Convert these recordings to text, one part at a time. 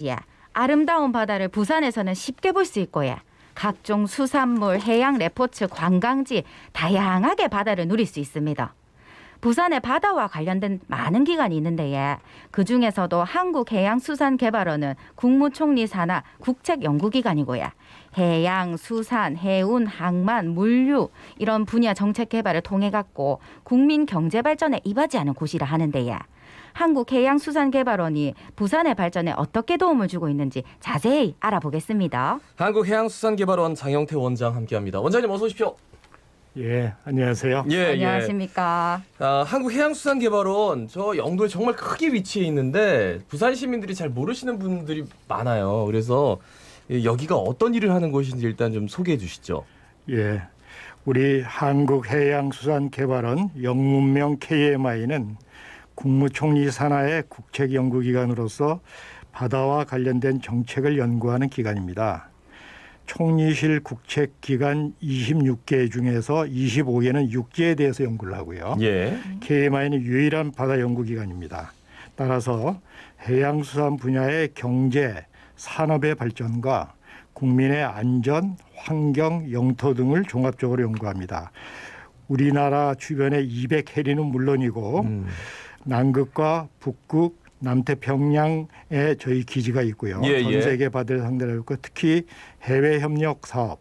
예, 아름다운 바다를 부산에서는 쉽게 볼 수 있고요. 각종 수산물, 해양 레포츠, 관광지 다양하게 바다를 누릴 수 있습니다. 부산에 바다와 관련된 많은 기관이 있는데 그중에서도 한국해양수산개발원은 국무총리 산하 국책연구기관이고요. 해양, 수산, 해운, 항만, 물류 이런 분야 정책 개발을 통해 갖고 국민 경제 발전에 이바지하는 곳이라 하는데요. 한국해양수산개발원이 부산의 발전에 어떻게 도움을 주고 있는지 자세히 알아보겠습니다. 한국해양수산개발원 장영태 원장 함께합니다. 원장님 어서 오십시오. 예, 안녕하세요. 예, 안녕하십니까. 한국해양수산개발원 저 영도에 정말 크게 위치해 있는데 부산 시민들이 잘 모르시는 분들이 많아요. 그래서 여기가 어떤 일을 하는 곳인지 일단 좀 소개해 주시죠. 예, 우리 한국해양수산개발원 영문명 KMI는 국무총리 산하의 국책연구기관으로서 바다와 관련된 정책을 연구하는 기관입니다. 총리실 국책기관 26개 중에서 25개는 육지에 대해서 연구를 하고요. 예. KMI는 유일한 바다 연구기관입니다. 따라서 해양수산 분야의 경제, 산업의 발전과 국민의 안전, 환경, 영토 등을 종합적으로 연구합니다. 우리나라 주변의 200해리는 물론이고 남극과 북극, 남태평양에 저희 기지가 있고요. 예, 전 세계 바다를 상대로 했고 특히 해외 협력 사업,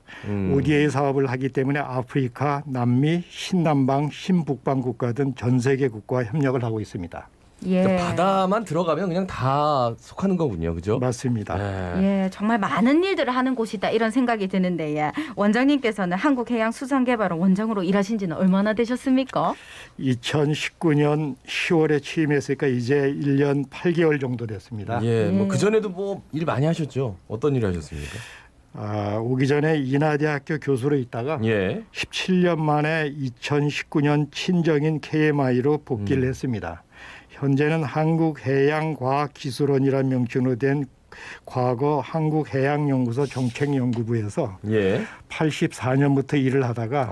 ODA 사업을 하기 때문에 아프리카, 남미, 신남방, 신북방 국가 등 전 세계 국가와 협력을 하고 있습니다. 예. 그러니까 바다만 들어가면 그냥 다 속하는 거군요. 그죠? 맞습니다. 예, 정말 많은 일들을 하는 곳이다 이런 생각이 드는데 원장님께서는 한국해양수산개발원 원장으로 일하신 지는 얼마나 되셨습니까? 2019년 10월에 취임했으니까 이제 1년 8개월 정도 됐습니다. 예, 뭐 그전에도 뭐 일 많이 하셨죠? 어떤 일 하셨습니까? 오기 전에 인하대학교 교수로 있다가 예. 17년 만에 2019년 친정인 KMI로 복귀를 했습니다. 현재는 한국해양과학기술원이라는 명칭으로 된 과거 한국해양연구소 정책연구부에서 예. 84년부터 일을 하다가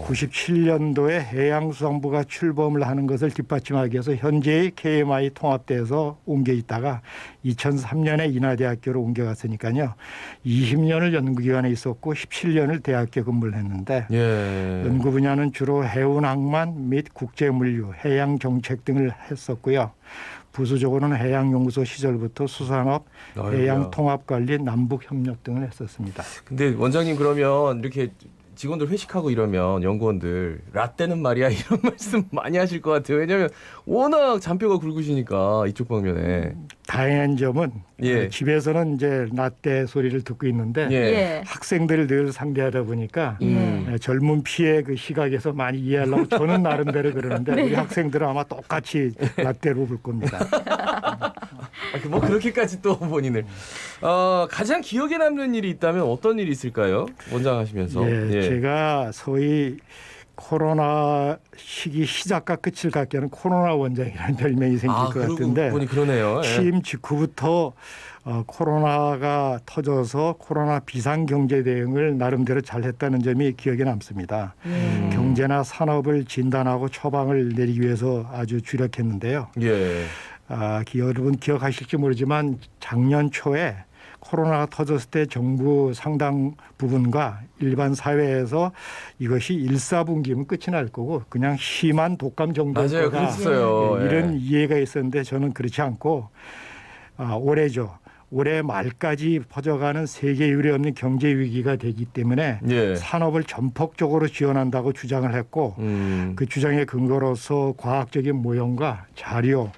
97년도에 해양수산부가 출범을 하는 것을 뒷받침하기 위해서 현재의 KMI 통합돼서 옮겨 있다가 2003년에 인하대학교로 옮겨갔으니까요. 20년을 연구기관에 있었고 17년을 대학교 근무를 했는데 예. 연구 분야는 주로 해운항만 및 국제물류, 해양정책 등을 했었고요. 부수적으로는 해양연구소 시절부터 수산업, 해양통합관리, 남북협력 등을 했었습니다. 근데 원장님 그러면 이렇게 직원들 회식하고 이러면 연구원들 라떼는 말이야 이런 말씀 많이 하실 것 같아요. 왜냐하면 워낙 잔뼈가 굵으시니까 이쪽 방면에. 다행한 점은 예. 집에서는 이제 라떼 소리를 듣고 있는데 예. 학생들을 늘 상대하다 보니까 예. 젊은 피의 그 시각에서 많이 이해하려고 저는 나름대로 그러는데 우리 학생들은 아마 똑같이 라떼로 볼 겁니다. 뭐 그렇게까지 또 본인을. 가장 기억에 남는 일이 있다면 어떤 일이 있을까요? 원장 하시면서. 예, 제가 소위 코로나 시기 시작과 끝을 갖게 하는 코로나 원장이라는 별명이 생길 것 같은데 보니 그러네요. 예. 취임 직후부터 코로나가 터져서 코로나 비상경제 대응을 나름대로 잘했다는 점이 기억에 남습니다. 경제나 산업을 진단하고 처방을 내리기 위해서 아주 주력했는데요. 예. 여러분 기억하실지 모르지만 작년 초에 코로나가 터졌을 때 정부 상당 부분과 일반 사회에서 이것이 1, 4분기면 끝이 날 거고 그냥 심한 독감 정도일 맞아요. 거다. 그랬어요. 이런 이해가 있었는데 저는 그렇지 않고 올해죠. 올해 말까지 퍼져가는 세계 유례 없는 경제 위기가 되기 때문에 예. 산업을 전폭적으로 지원한다고 주장을 했고 그 주장의 근거로서 과학적인 모형과 자료,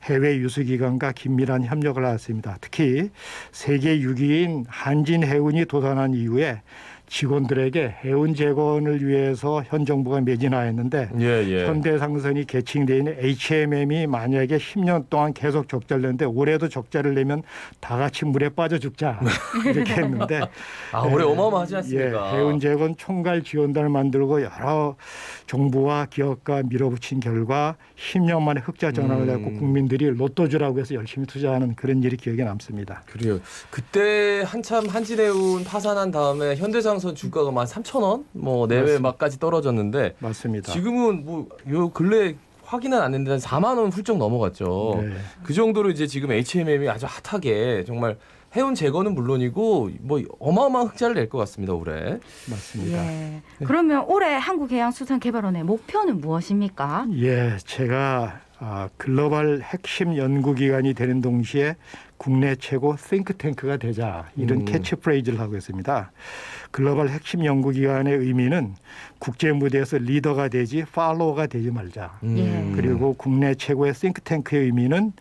해외 유수기관과 긴밀한 협력을 했습니다. 특히 세계 6위인 한진해운이 도산한 이후에 직원들에게 해운 재건을 위해서 현 정부가 매진하였는데 현대상선이 개칭되어 있는 HMM이 만약에 10년 동안 계속 적자를 냈는데 올해도 적자를 내면 다 같이 물에 빠져 죽자 이렇게 했는데 올해 어마어마하지 않습니까? 해운 재건 총괄 지원단을 만들고 여러 정부와 기업과 밀어붙인 결과 10년 만에 흑자 전환을 했고 국민들이 로또주라고 해서 열심히 투자하는 그런 일이 기억에 남습니다. 그래요. 그때 한참 한진해운 파산한 다음에 현대상선 주가가 한 3,000원 뭐 내외 막까지 떨어졌는데 맞습니다. 지금은 뭐 요 근래 확인은 안 했는데 한 4만 원 훌쩍 넘어갔죠. 네. 그 정도로 이제 지금 HMM이 아주 핫하게 정말 해운 제거는 물론이고 뭐 어마어마한 흑자를 낼 것 같습니다 올해. 맞습니다. 예. 그러면 올해 한국해양수산개발원의 목표는 무엇입니까? 예, 제가 글로벌 핵심 연구기관이 되는 동시에 국내 최고 싱크탱크가 되자 이런 캐치프레이즈를 하고 있습니다. 글로벌 핵심 연구기관의 의미는 국제 무대에서 리더가 되지 팔로워가 되지 말자. 예. 그리고 국내 최고의 싱크탱크의 의미는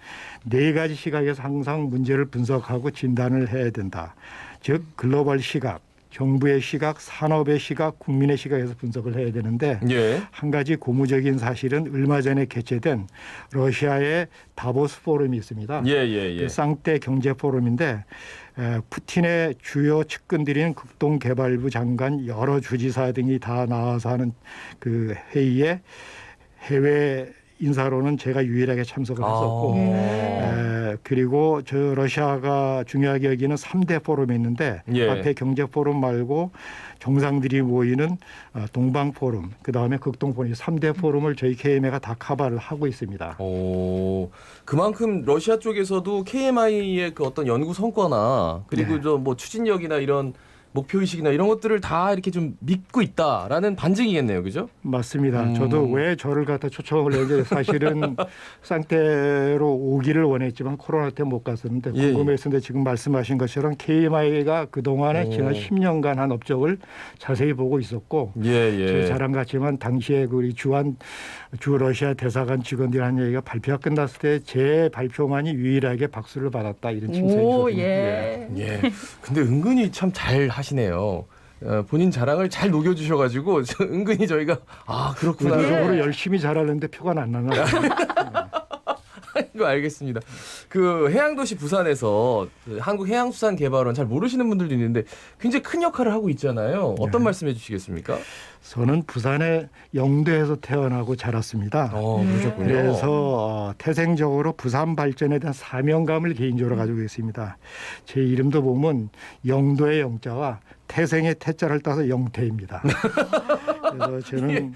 네 가지 시각에서 항상 문제를 분석하고 진단을 해야 된다. 즉 글로벌 시각, 정부의 시각, 산업의 시각, 국민의 시각에서 분석을 해야 되는데 예. 한 가지 고무적인 사실은 얼마 전에 개최된 러시아의 다보스 포럼이 있습니다. 예. 그 쌍떼 경제 포럼인데 푸틴의 주요 측근들인 극동개발부 장관 여러 주지사 등이 다 나와서 하는 그 회의에 해외 인사로는 제가 유일하게 참석을 했었고 그리고 저 러시아가 중요하게 여기는 3대 포럼이 있는데 예. 앞에 경제 포럼 말고 정상들이 모이는 동방 포럼 그다음에 극동 포럼 3대 포럼을 저희 KMA가 다 커버를 하고 있습니다. 오, 그만큼 러시아 쪽에서도 KMI의 그 어떤 연구 성과나 그리고 네. 저 뭐 추진력이나 이런 목표 의식이나 이런 것들을 다 이렇게 좀 믿고 있다라는 반증이겠네요, 그죠? 맞습니다. 저도 왜 저를 갖다 초청을 했는데 사실은 쌍태로 오기를 원했지만 코로나 때문에 못 갔었는데 예. 궁금했었는데 지금 말씀하신 것처럼 KMI가 그동안에 지난 10년간 한 업적을 자세히 보고 있었고 제 자랑 같지만 당시에 우리 주 러시아 대사관 직원들이 한 얘기가 발표가 끝났을 때 제 발표만이 유일하게 박수를 받았다 이런 칭찬이 있었거든요. 예. 근데 은근히 참 잘 하시네요. 본인 자랑을 잘 녹여주셔가지고 은근히 저희가 그렇구나. 의도적으로 열심히 잘하는데 표가 안 나나. 이거 알겠습니다. 그 해양도시 부산에서 그 한국해양수산개발원 잘 모르시는 분들도 있는데 굉장히 큰 역할을 하고 있잖아요. 어떤 말씀해 주시겠습니까? 저는 부산의 영도에서 태어나고 자랐습니다. 그러셨군요. 그래서 태생적으로 부산 발전에 대한 사명감을 개인적으로 가지고 있습니다. 제 이름도 보면 영도의 영자와 태생의 태자를 따서 영태입니다. 그래서 저는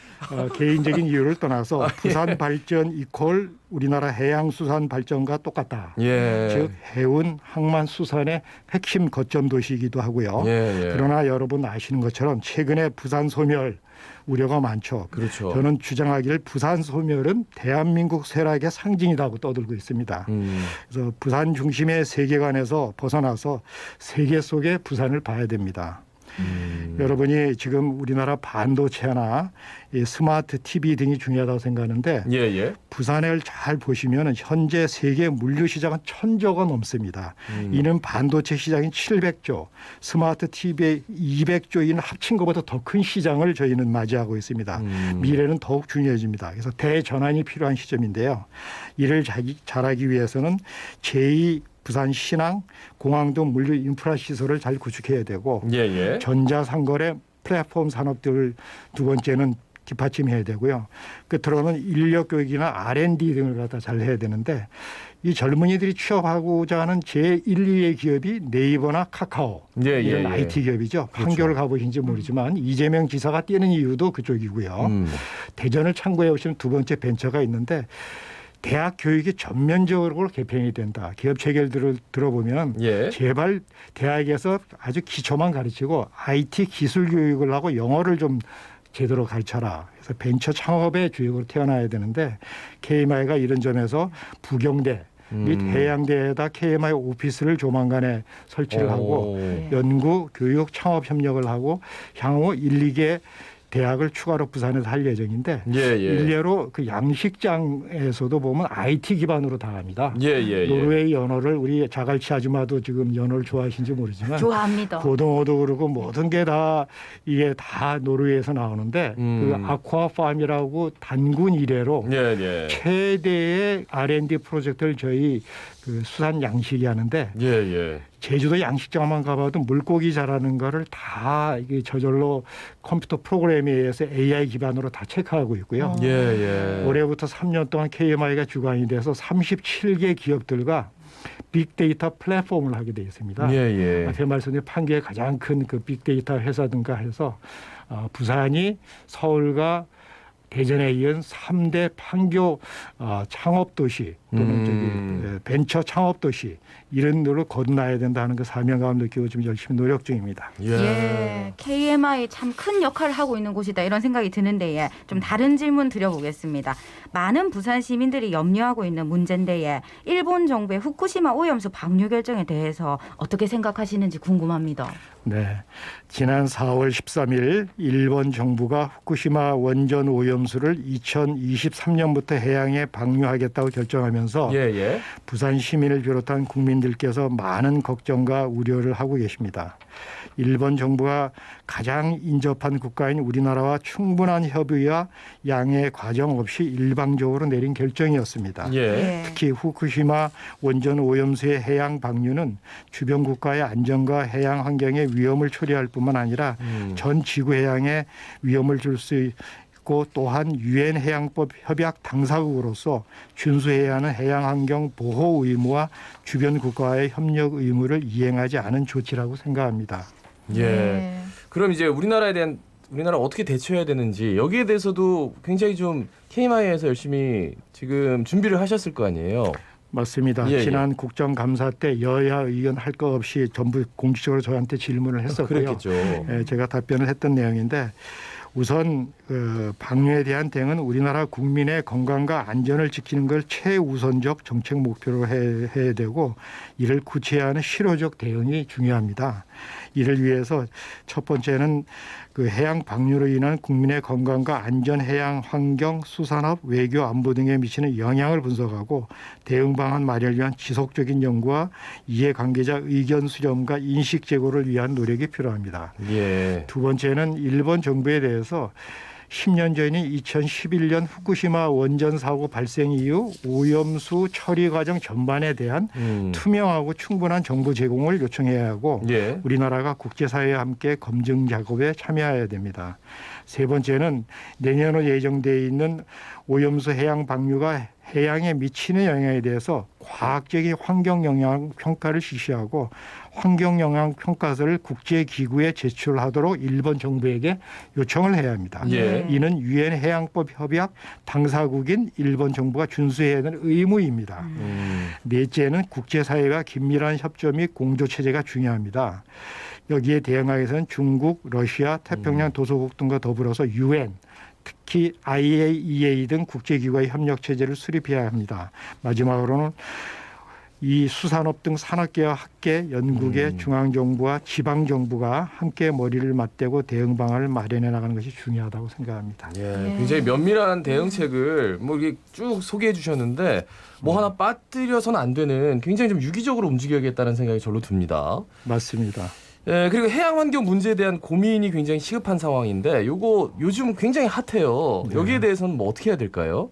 개인적인 이유를 떠나서 부산 발전 이퀄 우리나라 해양수산 발전과 똑같다. 즉 해운, 항만, 수산의 핵심 거점 도시이기도 하고요. 그러나 여러분 아시는 것처럼 최근에 부산 소멸 우려가 많죠. 그렇죠. 저는 주장하기를 부산 소멸은 대한민국 쇠락의 상징이라고 떠들고 있습니다. 그래서 부산 중심의 세계관에서 벗어나서 세계 속의 부산을 봐야 됩니다. 여러분이 지금 우리나라 반도체나 이 스마트 TV 등이 중요하다고 생각하는데 부산을 잘 보시면 현재 세계 물류 시장은 1,000조가 넘습니다. 이는 반도체 시장인 700조, 스마트 TV의 200조인 합친 것보다 더 큰 시장을 저희는 맞이하고 있습니다. 미래는 더욱 중요해집니다. 그래서 대전환이 필요한 시점인데요. 이를 잘하기 위해서는 제2 부산 신항, 공항 등 물류 인프라 시설을 잘 구축해야 되고 전자상거래 플랫폼 산업들을 두 번째는 뒷받침해야 되고요. 끝으로는 인력 교육이나 R&D 등을 갖다 잘 해야 되는데 이 젊은이들이 취업하고자 하는 제1, 2의 기업이 네이버나 카카오 이런 IT 기업이죠. 그렇죠. 판교를 가보신지 모르지만 이재명 지사가 뛰는 이유도 그쪽이고요. 대전을 참고해 보시면 두 번째 벤처가 있는데 대학 교육이 전면적으로 개편이 된다. 기업 체계를 들어보면 제발 대학에서 아주 기초만 가르치고 IT 기술 교육을 하고 영어를 좀 제대로 가르쳐라. 그래서 벤처 창업의 주역으로 태어나야 되는데 KMI가 이런 점에서 부경대 및 해양대에다 KMI 오피스를 조만간에 설치를 하고 연구, 교육, 창업 협력을 하고 향후 1, 2개 대학을 추가로 부산에서 할 예정인데 일례로 그 양식장에서도 보면 IT 기반으로 다 합니다. 노르웨이 연어를 우리 자갈치 아줌마도 지금 연어를 좋아하시는지 모르지만 좋아합니다. 고등어도 그러고 모든 게 다 이게 다 노르웨이에서 나오는데 그 아쿠아팜이라고 단군 이래로 최대의 R&D 프로젝트를 저희 그 수산 양식이 하는데 제주도 양식장만 가봐도 물고기 자라는 거를 다 이게 저절로 컴퓨터 프로그램에 의해서 AI 기반으로 다 체크하고 있고요. 올해부터 3년 동안 KMI가 주관이 돼서 37개 기업들과 빅데이터 플랫폼을 하게 되어 있습니다. 앞에 말씀드린 판교의 가장 큰 그 빅데이터 회사 등과 해서 부산이 서울과 대전에 이은 3대 판교 창업 도시 또는 저기 벤처 창업 도시 이런 데로 거듭나야 된다는 그 사명감을 느끼고 좀 열심히 노력 중입니다. 예, KMI 참 큰 역할을 하고 있는 곳이다 이런 생각이 드는데 예, 좀 다른 질문 드려보겠습니다. 많은 부산 시민들이 염려하고 있는 문제인데 일본 정부의 후쿠시마 오염수 방류 결정에 대해서 어떻게 생각하시는지 궁금합니다. 네, 지난 4월 13일 일본 정부가 후쿠시마 원전 오염수를 2023년부터 해양에 방류하겠다고 결정하면서 부산 시민을 비롯한 국민들께서 많은 걱정과 우려를 하고 계십니다. 일본 정부가 가장 인접한 국가인 우리나라와 충분한 협의와 양해 과정 없이 일방적으로 내린 결정이었습니다. 특히 후쿠시마 원전 오염수의 해양 방류는 주변 국가의 안전과 해양 환경에 위험을 초래할 뿐만 아니라 전 지구 해양에 위험을 줄 수 있고 또한 유엔 해양법 협약 당사국으로서 준수해야 하는 해양 환경 보호 의무와 주변 국가와의 협력 의무를 이행하지 않은 조치라고 생각합니다. 그럼 이제 우리나라 어떻게 대처해야 되는지 여기에 대해서도 굉장히 좀 KMI에서 열심히 지금 준비를 하셨을 거 아니에요. 맞습니다. 지난 국정감사 때 여야 의견 할 거 없이 전부 공식적으로 저한테 질문을 했었고요. 그랬겠죠. 제가 답변을 했던 내용인데 우선 방류에 대한 대응은 우리나라 국민의 건강과 안전을 지키는 걸 최우선적 정책 목표로 해야 되고 이를 구체화하는 실효적 대응이 중요합니다. 이를 위해서 첫 번째는 그 해양 방류로 인한 국민의 건강과 안전, 해양 환경, 수산업, 외교, 안보 등에 미치는 영향을 분석하고 대응 방안 마련을 위한 지속적인 연구와 이해관계자 의견 수렴과 인식 제고를 위한 노력이 필요합니다. 두 번째는 일본 정부에 대해서 10년 전인 2011년 후쿠시마 원전 사고 발생 이후 오염수 처리 과정 전반에 대한 투명하고 충분한 정보 제공을 요청해야 하고 우리나라가 국제사회와 함께 검증 작업에 참여해야 됩니다. 세 번째는 내년 후 예정되어 있는 오염수 해양 방류가 해양에 미치는 영향에 대해서 과학적인 환경 영향 평가를 실시하고 환경 영향 평가서를 국제기구에 제출하도록 일본 정부에게 요청을 해야 합니다. 이는 유엔 해양법 협약 당사국인 일본 정부가 준수해야 하는 의무입니다. 넷째는 국제사회와 긴밀한 협조 및 공조체제가 중요합니다. 여기에 대응하기 위해서는 중국, 러시아, 태평양 도서국 등과 더불어서 유엔 특히 IAEA 등 국제기구의 협력체제를 수립해야 합니다. 마지막으로는 이 수산업 등 산업계와 학계, 연구계, 중앙정부와 지방정부가 함께 머리를 맞대고 대응 방안을 마련해 나가는 것이 중요하다고 생각합니다. 굉장히 면밀한 대응책을 뭐 이렇게 쭉 소개해 주셨는데 뭐 하나 빠뜨려서는 안 되는 굉장히 좀 유기적으로 움직여야겠다는 생각이 절로 듭니다. 맞습니다. 그리고 해양 환경 문제에 대한 고민이 굉장히 시급한 상황인데 요거 요즘 굉장히 핫해요. 여기에 대해서는 뭐 어떻게 해야 될까요?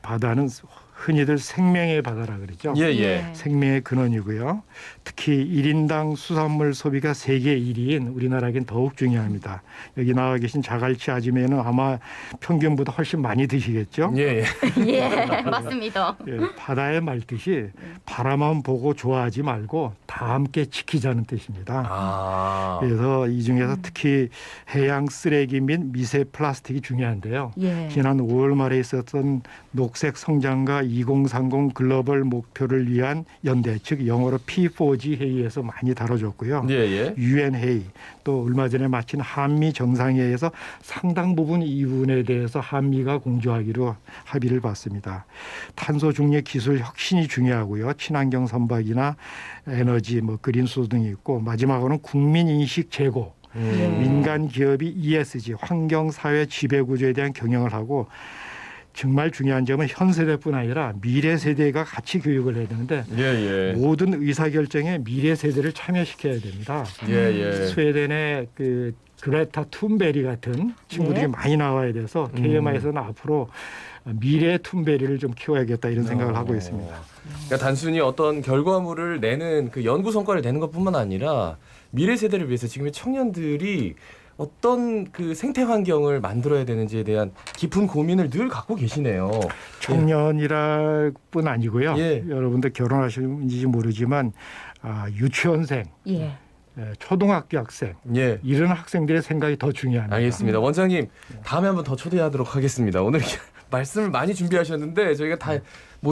바다는 흔히들 생명의 바다라 그러죠. 생명의 근원이고요. 특히 1인당 수산물 소비가 세계 1위인 우리나라에겐 더욱 중요합니다. 여기 나와 계신 자갈치 아줌매는 아마 평균보다 훨씬 많이 드시겠죠? 맞습니다. 바다의 말뜻이 바라만 보고 좋아하지 말고 다 함께 지키자는 뜻입니다. 그래서 이 중에서 특히 해양 쓰레기 및 미세 플라스틱이 중요한데요. 지난 5월 말에 있었던 녹색 성장과 2030 글로벌 목표를 위한 연대, 즉 영어로 P4G 회의에서 많이 다뤄졌고요. 유엔 회의, 또 얼마 전에 마친 한미 정상회의에서 상당 부분 이 부분에 대해서 한미가 공조하기로 합의를 봤습니다. 탄소 중립 기술 혁신이 중요하고요. 친환경 선박이나 에너지, 그린수소 등이 있고 마지막으로는 국민 인식 제고. 민간 기업이 ESG, 환경 사회 지배 구조에 대한 경영을 하고 정말 중요한 점은 현 세대뿐 아니라 미래 세대가 같이 교육을 해야 되는데 모든 의사결정에 미래 세대를 참여시켜야 됩니다. 스웨덴의 그 그레타 툰베리 같은 친구들이 많이 나와야 돼서 KMI에서는 앞으로 미래 툰베리를 좀 키워야겠다 이런 생각을 하고 있습니다. 그러니까 단순히 어떤 결과물을 내는 그 연구 성과를 내는 것뿐만 아니라 미래 세대를 위해서 지금의 청년들이 어떤 그 생태 환경을 만들어야 되는지에 대한 깊은 고민을 늘 갖고 계시네요. 청년이랄 뿐 아니고요. 여러분들 결혼하시는지 모르지만 유치원생, 초등학교 학생 예. 이런 학생들의 생각이 더 중요합니다. 알겠습니다. 원장님 다음에 한번 더 초대하도록 하겠습니다. 오늘 말씀을 많이 준비하셨는데 저희가 다